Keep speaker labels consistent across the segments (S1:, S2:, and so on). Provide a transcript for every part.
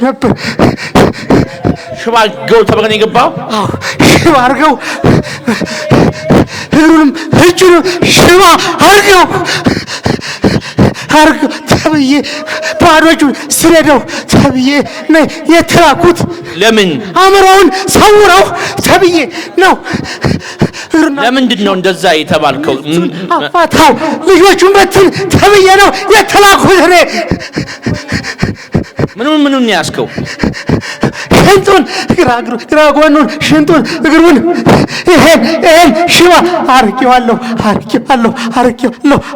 S1: ነበር
S2: ሽባ አድርገው ተበገነ የገባው
S1: ሽባ አድርገው እግሩንም እጁንም ሽባ አድርገው ተብዬ ባዶቹን ስረደው ተብዬ ነው የተላኩት።
S2: ለምን
S1: አምሮውን ሰውረው ተብዬ ነው።
S2: ለምንድን ነው እንደዛ የተባልከው?
S1: አፋታው ልጆቹን በትን ተብዬ ነው የተላኩት።
S2: ምኑን ያስከው?
S1: ሽንጡን ግራ ጎኑን ሽንጡን እግሩን ይሄን ሽባ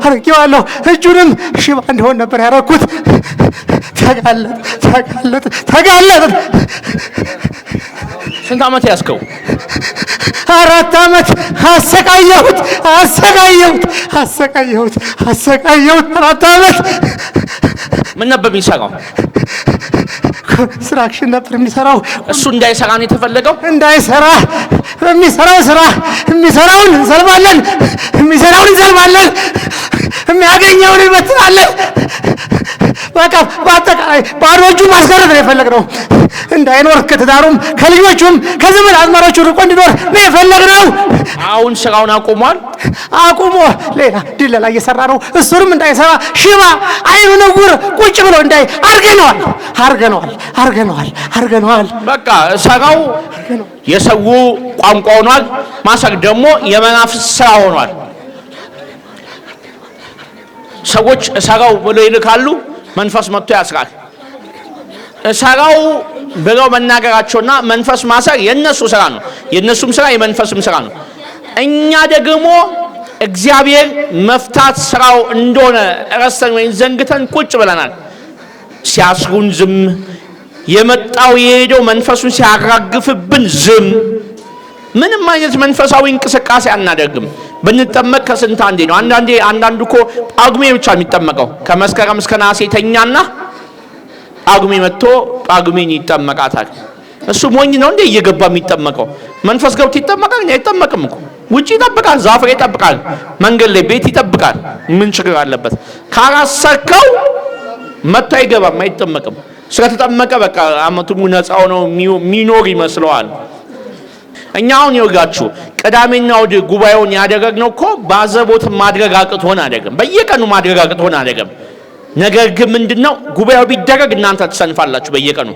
S1: አርጌዋለሁ እጁንም ሽባ እንደሆነ ነበር ያረኩት። ተጋለጥ
S2: ስንት ዓመት ያስከው?
S1: 4 ዓመት አሰቃየሁት 4 ዓመት።
S2: ምን ነበር የሚሰራው?
S1: ኮንስትራክሽን ነበር የሚሰራው።
S2: እሱ እንዳይሰራ ነው የተፈለገው።
S1: እንዳይሰራ የሚሰራው ስራ የሚሰራውን እንሰልባለን፣ የሚያገኘውን እንበትናለን። በቃ በአጠቃላይ ባዶ እጁን ማስቀረት ነው የፈለግነው። እንዳይኖር ከትዳሩም ከልጆቹም ከዘመድ አዝማሮቹ ርቆ እንዲኖር ነው የፈለግነው።
S2: አሁን ስራውን
S1: አቁሞ ሌላ ድለላ እየሰራ ነው። እሱንም እንዳይሰራ ሽባ አይኑ ነውር ቁጭ ብሎ እንዳይ አርገነዋል።
S2: በቃ ሰራው የሰው ቋንቋ ሆኗል። ማሰር ደግሞ የመናፍስ ስራ ሆኗል። ሰዎች ሰራው ብለው ይልካሉ፣ መንፈስ መጥቶ ያስራል። ሰራው ብለው መናገራቸውና መንፈስ ማሰር የነሱ ስራ ነው። የነሱም ስራ የመንፈስም ስራ ነው። እኛ ደግሞ እግዚአብሔር መፍታት ስራው እንደሆነ ረስተን ወይ ዘንግተን ቁጭ ብለናል። ሲያስሩን ዝም፣ የመጣው የሄደው መንፈሱን ሲያራግፍብን ዝም። ምንም አይነት መንፈሳዊ እንቅስቃሴ አናደርግም። ብንጠመቅ ከስንት አንዴ ነው። አንዳንዱ እኮ ጳጉሜ ብቻ የሚጠመቀው ከመስከረም እስከ ነሐሴ ተኛና ጳጉሜ መጥቶ ጳጉሜን ይጠመቃታል። እሱ ሞኝ ነው እንዴ እየገባ የሚጠመቀው? መንፈስ ገብቶ ይጠመቃል? አይጠመቅም እኮ። ውጪ ይጠብቃል፣ ዛፍ ላይ ይጠብቃል፣ መንገድ ላይ ቤት ይጠብቃል። ምን ችግር አለበት? ካላሰርከው መጥቶ አይገባም፣ አይጠመቅም። ስለተጠመቀ በቃ አመቱን ነፃ ነው የሚኖር ይመስለዋል። እኛ አሁን ይወጋችሁ ቅዳሜና እሑድ ጉባኤውን ያደረግነው እኮ ባዘቦት ማድረግ አቅቶን አይደለም፣ በየቀኑ ማድረግ አቅቶን አይደለም። ነገር ግን ምንድነው ጉባኤው ቢደረግ እናንተ ተሰንፋላችሁ። በየቀኑ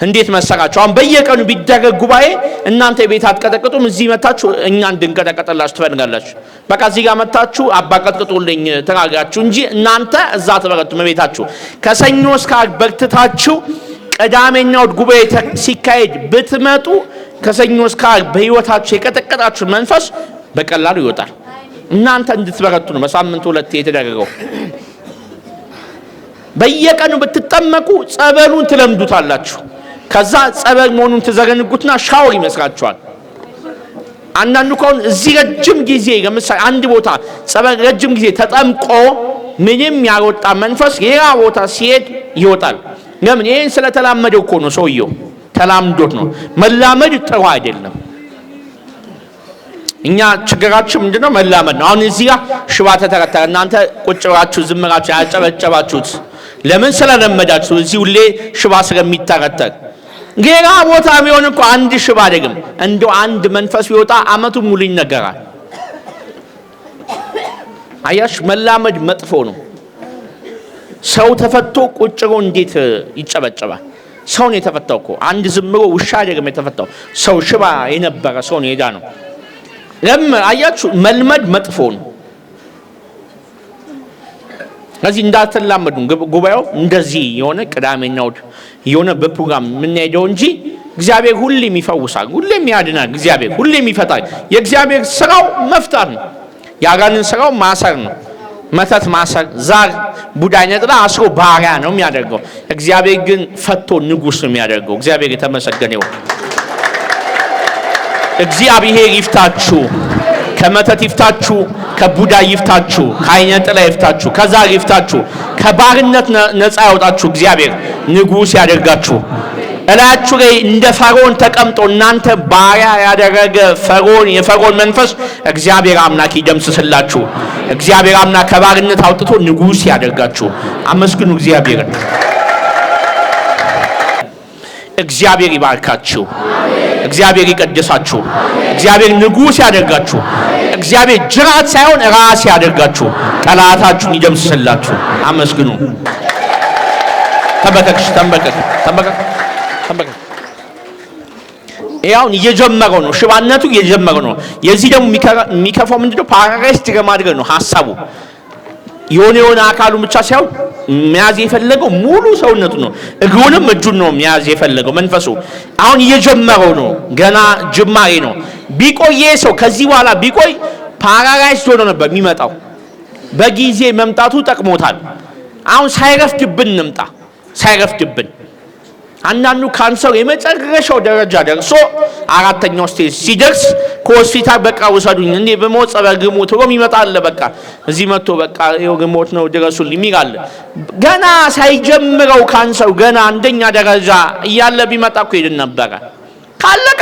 S2: እንዴት መሰራችሁ? አሁን በየቀኑ ቢደረግ ጉባኤ እናንተ ቤት አትቀጠቅጡም። እዚህ መታችሁ እኛ እንድንቀጠቀጥላችሁ ትፈልጋላችሁ። በቃ እዚህ ጋር መታችሁ አባ ቀጥቅጡልኝ ተራጋችሁ እንጂ እናንተ እዛ ተበረቱ መቤታችሁ። ከሰኞ እስከ ዓርብ በርትታችሁ ቅዳሜና እሑድ ጉባኤ ሲካሄድ ብትመጡ ከሰኞ እስከ ዓርብ በህይወታችሁ የቀጠቀጣችሁ መንፈስ በቀላሉ ይወጣል። እናንተ እንድትበረቱ ነው በሳምንት 2 የተደረገው። በየቀኑ ብትጠመቁ ጸበሉን ትለምዱታላችሁ። ከዛ ጸበል መሆኑን ትዘረንጉትና ሻወር ይመስላችኋል። አንዳንዱ ከሆነ እዚህ ረጅም ጊዜ ለምሳሌ አንድ ቦታ ጸበል ረጅም ጊዜ ተጠምቆ ምንም ያወጣ መንፈስ ሌላ ቦታ ሲሄድ ይወጣል። ለምን? ይሄን ስለተላመደው እኮ ነው። ሰውየው ተላምዶት ነው። መላመድ ጥሩ አይደለም። እኛ ችግራችን ምንድነው? መላመድ ነው። አሁን እዚህ ጋር ሽባ ተተረተረ፣ እናንተ ቁጭ ብላችሁ ዝም ብላችሁ ያጨበጨባችሁት ለምን? ስለለመዳችሁ። እዚህ ሁሌ ሽባ ስለሚተረተር ሌላ ቦታ ቢሆን እኮ አንድ ሽባ አይደለም እንደው አንድ መንፈስ ቢወጣ አመቱን ሙሉ ይነገራል። አያሽ መላመድ መጥፎ ነው። ሰው ተፈቶ ቁጭ ብሎ እንዴት ይጨበጨባል? ሰው ነው የተፈታው እኮ አንድ ዝም ብሎ ውሻ አይደለም የተፈታው። ሰው ሽባ የነበረ ሰው ነው ሄዳ ነው። አያችሁ መልመድ መጥፎ ነው። ስለዚህ እንዳትላመዱ። ጉባኤው እንደዚህ የሆነ ቅዳሜና እሑድ የሆነ በፕሮግራም የምንሄደው እንጂ እግዚአብሔር ሁሌም ይፈውሳል፣ ሁሌም ያድናል፣ እግዚአብሔር ሁሌም ይፈታል። የእግዚአብሔር ስራው መፍታት ነው። ያጋንን ስራው ማሰር ነው። መተት ማሰር፣ ዛር ቡዳ ነጥላ አስሮ ባሪያ ነው የሚያደርገው። እግዚአብሔር ግን ፈቶ ንጉስ ነው የሚያደርገው። እግዚአብሔር የተመሰገነ ይሁን። እግዚአብሔር ይፍታችሁ፣ ከመተት ይፍታችሁ፣ ከቡዳ ይፍታችሁ፣ ከዓይነ ጥላ ይፍታችሁ፣ ከዛር ይፍታችሁ፣ ከባርነት ነፃ ያወጣችሁ። እግዚአብሔር ንጉስ ያደርጋችሁ። እላችሁ ላይ እንደ ፈርዖን ተቀምጦ እናንተ ባሪያ ያደረገ የፈርዖን መንፈስ እግዚአብሔር አምላክ ይደምስስላችሁ። እግዚአብሔር አምላክ ከባርነት አውጥቶ ንጉስ ያደርጋችሁ። አመስግኑ እግዚአብሔርን። እግዚአብሔር ይባርካችሁ። እግዚአብሔር ይቀድሳችሁ። እግዚአብሔር ንጉሥ ያደርጋችሁ። እግዚአብሔር ጅራት ሳይሆን ራስ ያደርጋችሁ። ጠላታችሁን ይደምስስላችሁ። አመስግኑ። ተንበርከክ። ያውን እየጀመረው ነው። ሽባነቱ እየጀመረው ነው። የዚህ ደግሞ የሚከፋው ምንድነው? ፓራላይዝድ ለማድረግ ነው ሐሳቡ። የሆነ አካሉን ብቻ ሳይሆን መያዝ የፈለገው ሙሉ ሰውነቱ ነው። እግሩንም እጁን ነው መያዝ የፈለገው መንፈሱ። አሁን እየጀመረው ነው። ገና ጅማሬ ነው። ቢቆየ ሰው ከዚህ በኋላ ቢቆይ ፓራላይዝድ ሆኖ ነበር የሚመጣው። በጊዜ መምጣቱ ጠቅሞታል። አሁን ሳይረፍድብን እንምጣ። ሳይረፍድብን አንዳንዱ ካንሰር የመጨረሻው ደረጃ ደርሶ አራተኛው ስቴጅ ሲደርስ ከሆስፒታል በቃ ውሰዱኝ እንዴ በሞት ጸበል ግሞት ብሎም ይመጣል። በቃ እዚህ መጥቶ በቃ ይኸው ግሞት ነው ድረሱልኝ ይላል። ገና ሳይጀምረው ካንሰሩ ገና አንደኛ ደረጃ እያለ ቢመጣ እኮ ይድን ነበረ። ካለቀ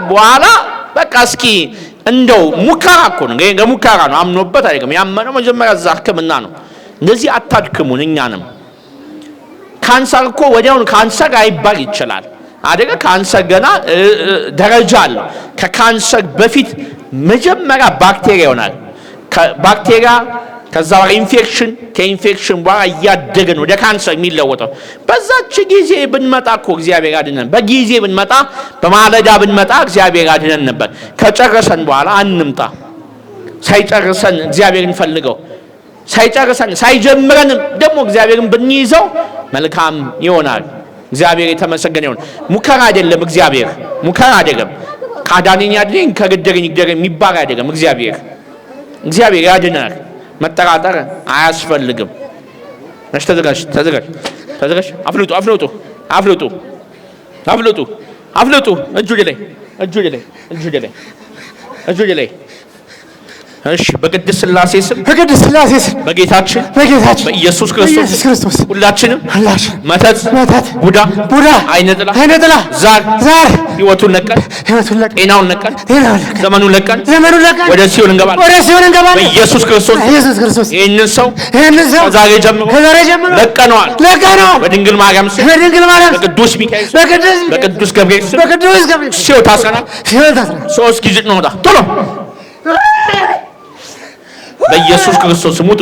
S2: በኋላ በቃ እስኪ እንደው ሙከራ እኮ ነው። ሙከራ ነው። አምኖበት አይደለም ያመነው መጀመሪያ እዛ ሕክምና ነው። እንደዚህ አታድክሙን እኛንም። ካንሰር እኮ ወዲያውኑ ካንሰር አይባል ይችላል አደጋ። ካንሰር ገና ደረጃ አለው። ከካንሰር በፊት መጀመሪያ ባክቴሪያ ይሆናል። ባክቴሪያ ከዛ ኢንፌክሽን፣ ከኢንፌክሽን በኋላ እያደገ ነው ወደ ካንሰር የሚለወጠው። በዛች ጊዜ ብንመጣ እኮ እግዚአብሔር አድነን። በጊዜ ብንመጣ፣ በማለዳ ብንመጣ እግዚአብሔር አድነን ነበር። ከጨረሰን በኋላ አንምጣ። ሳይጨርሰን እግዚአብሔርን ፈልገው። ሳይጨርሰን ሳይጀምረንም ደግሞ እግዚአብሔርን ብንይዘው መልካም ይሆናል። እግዚአብሔር የተመሰገነ ይሁን። ሙከራ አይደለም እግዚአብሔር፣ ሙከራ አይደለም። ካዳነኝ ያድነኝ ከገደረኝ ይግደረኝ የሚባል አይደለም። እግዚአብሔር ያድናል። መጠራጠር አያስፈልግም። ተዘጋጅ። አፍልጡ። እጁ ላይ እሺ። በቅድስት ሥላሴ ስም በጌታችን በኢየሱስ ክርስቶስ ሁላችንም መተት፣ ቡዳ፣ አይነ ጥላ፣ ዛር ሕይወቱን ለቀን ጤናውን ለቀን ዘመኑን ለቀን ወደ ሲኦል እንገባለን። በኢየሱስ ክርስቶስ ይህንን ሰው ከዛሬ ጀምሮ ለቀነዋል። በድንግል ማርያም ስም፣ በቅዱስ ሚካኤል ስም፣ በቅዱስ ገብርኤል ስም ሲኦል ታስረናል። 3 ጊዜ እንወጣ ቶሎ በኢየሱስ ክርስቶስ ሙቱ።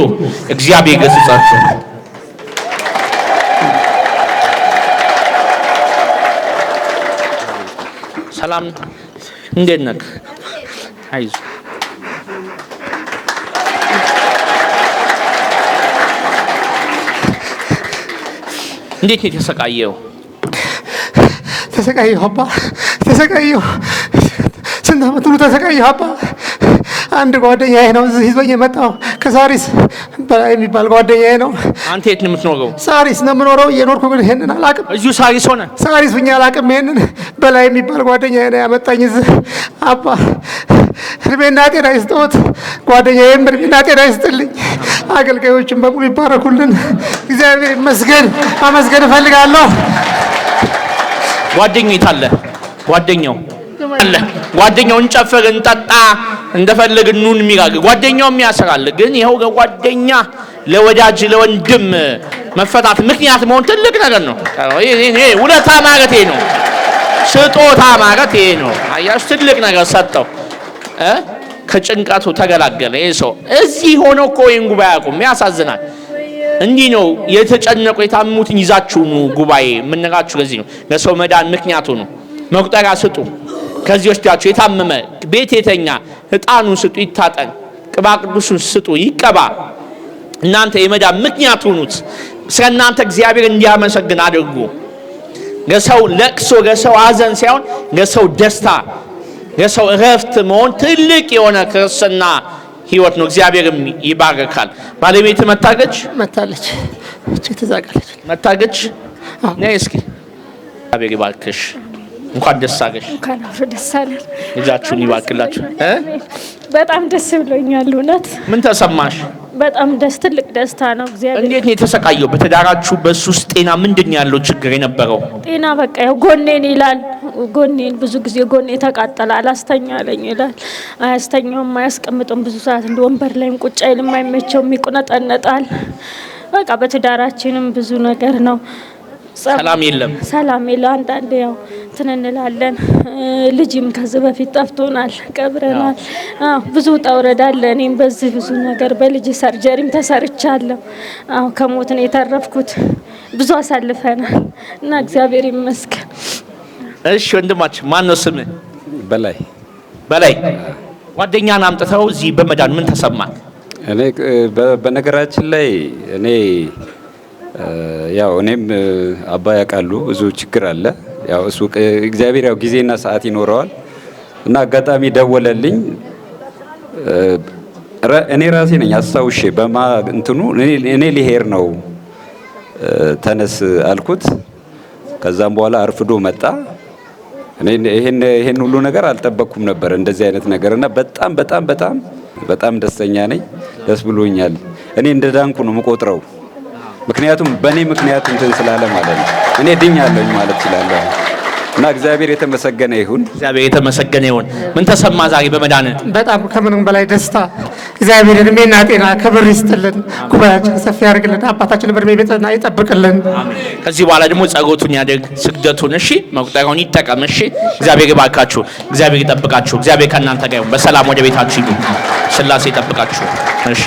S2: እግዚአብሔር ይገሥጻችሁ። ሰላም እንዴት ነህ? አይዞህ። እንዴት ነው የተሰቃየው?
S1: ተሰቃየሁ አባ፣ ተሰቃየሁ። ስንት ዓመት ሙሉ ተሰቃየሁ አባ። አንድ ጓደኛዬ ነው እዚህ ይዞኝ የመጣው ከሳሪስ በላይ የሚባል ጓደኛዬ ነው።
S2: አንተ የት ነው የምትኖረው?
S1: ሳሪስ ነው የምኖረው። እየኖርኩ ግን ይሄንን አላውቅም።
S2: እዚሁ ሳሪስ ሆነ?
S1: ሳሪስ ሁኜ አላውቅም። ይሄንን በላይ የሚባል ጓደኛዬ ነው ያመጣኝ እዚህ። አባ እድሜና ጤና ይስጥዎት። ጓደኛዬም እድሜና ጤና ይስጥልኝ። አገልጋዮችን በሙሉ ይባረኩልን። እግዚአብሔር ይመስገን። አመስገን እፈልጋለሁ።
S2: ጓደኛው የት አለ? ጓደኛው እንጨፍር፣ እንጠጣ፣ እንደፈለግን ኑን የሚላል ጓደኛው የሚያሰራል። ግን ይኸው ጓደኛ ለወዳጅ ለወንድም መፈታት ምክንያት መሆን ትልቅ ነገር ነው። ይሄ ውለታ ማለት ይሄ ነው። ስጦታ ማለት ይሄ ነው። አያሽ ትልቅ ነገር ሰጠው። ከጭንቀቱ ተገላገለ። ይሄ ሰው እዚህ ሆኖ እኮ ይሄን ጉባኤ አቁም። ያሳዝናል። እንዲህ ነው የተጨነቁ የታሙትን ይዛችሁ ጉባኤ የምንላችሁ ለዚህ ነው። ለሰው መዳን ምክንያቱ ነው። መቁጠሪያ ስጡ። ከዚህ ወስዳችሁ የታመመ ቤት የተኛ ዕጣኑን ስጡ፣ ይታጠን። ቅባ ቅዱሱን ስጡ፣ ይቀባ። እናንተ የመዳን ምክንያት ሁኑት። ስለ እናንተ እግዚአብሔር እንዲያመሰግን አድርጉ። ለሰው ለቅሶ፣ ለሰው ሐዘን ሳይሆን ለሰው ደስታ፣ ለሰው እረፍት መሆን ትልቅ የሆነ ክርስትና ህይወት ነው። እግዚአብሔርም ይባርካል። ባለቤት መታለች። እቺ ተዛጋለች። መታገች ነይ እስኪ። እግዚአብሔር ይባርክሽ። እንኳን ደስ አለሽ።
S3: እንኳን አብሮ ደስ አለን።
S2: ልጃችሁን ይባርክላችሁ።
S3: በጣም ደስ ብሎኛል። እውነት
S2: ምን ተሰማሽ?
S3: በጣም ትልቅ ደስታ ነው። እግዚአብሔር
S2: እንዴት ነው የተሰቃየው? በተዳራችሁ በሱስ ጤና ምንድን ነው ያለው ችግር የነበረው?
S3: ጤና በቃ ያው ጎኔን ይላል። ጎኔን ብዙ ጊዜ ጎኔ ተቃጠለ አላስተኛለኝ ይላል። አያስተኛውም፣ አያስቀምጥም። ብዙ ሰዓት እንደ ወንበር ላይም ቁጭ አይልም፣ አይመቸውም፣ ይቁነጠነጣል። በቃ በትዳራችንም ብዙ ነገር ነው።
S2: ሰላም የለም።
S3: ሰላም የለም። አንዳንዴ ያው እንትን እንላለን። ልጅም ከዚህ በፊት ጠፍቶናል፣ ቀብረናል። ብዙ ውጣ ውረድ አለ። እኔም በዚህ ብዙ ነገር በልጅ ሰርጀሪም ተሰርቻለሁ። ከሞት ነው የተረፍኩት። ብዙ አሳልፈናል እና እግዚአብሔር ይመስገን።
S2: እሺ ወንድማችን ማን ነው ስምህ?
S4: በላይ
S2: ጓደኛን አምጥተው እዚህ በመዳን ምን ተሰማህ?
S4: እኔ በነገራችን ላይ እኔ ያው እኔም አባ ያውቃሉ ብዙ ችግር አለ። ያው እሱ እግዚአብሔር ያው ጊዜና ሰዓት ይኖረዋል እና አጋጣሚ ደወለልኝ። እኔ ራሴ ነኝ አስታውሼ እንትኑ እኔ ሊሄድ ነው ተነስ አልኩት። ከዛም በኋላ አርፍዶ መጣ። እኔ ይሄን ሁሉ ነገር አልጠበቅኩም ነበር እንደዚህ አይነት ነገርና በጣም ደስተኛ ነኝ። ደስ ብሎኛል። እኔ እንደዳንኩ ነው የምቆጥረው። ምክንያቱም በእኔ ምክንያት እንትን ስላለ ማለት ነው። እኔ ድኛለሁ ማለት እችላለሁ እና እግዚአብሔር የተመሰገነ ይሁን። ምን ተሰማ ዛሬ በመዳን?
S1: በጣም ከምንም በላይ ደስታ። እግዚአብሔር እድሜና ጤና ክብር ይስጥልን፣ ጉባኤያችን ሰፊ ያድርግልን፣ አባታችን በእድሜ ቤትና ይጠብቅልን።
S2: ከዚህ በኋላ ደግሞ ጸሎቱን ያድርግ፣ ስግደቱን እሺ፣ መቁጠሪያውን ይጠቀም። እሺ፣ እግዚአብሔር ይባርካችሁ፣ እግዚአብሔር ይጠብቃችሁ፣ እግዚአብሔር ከእናንተ ጋር ይሁን። በሰላም ወደ ቤታችሁ ሂዱ። ስላሴ ይጠብቃችሁ። እሺ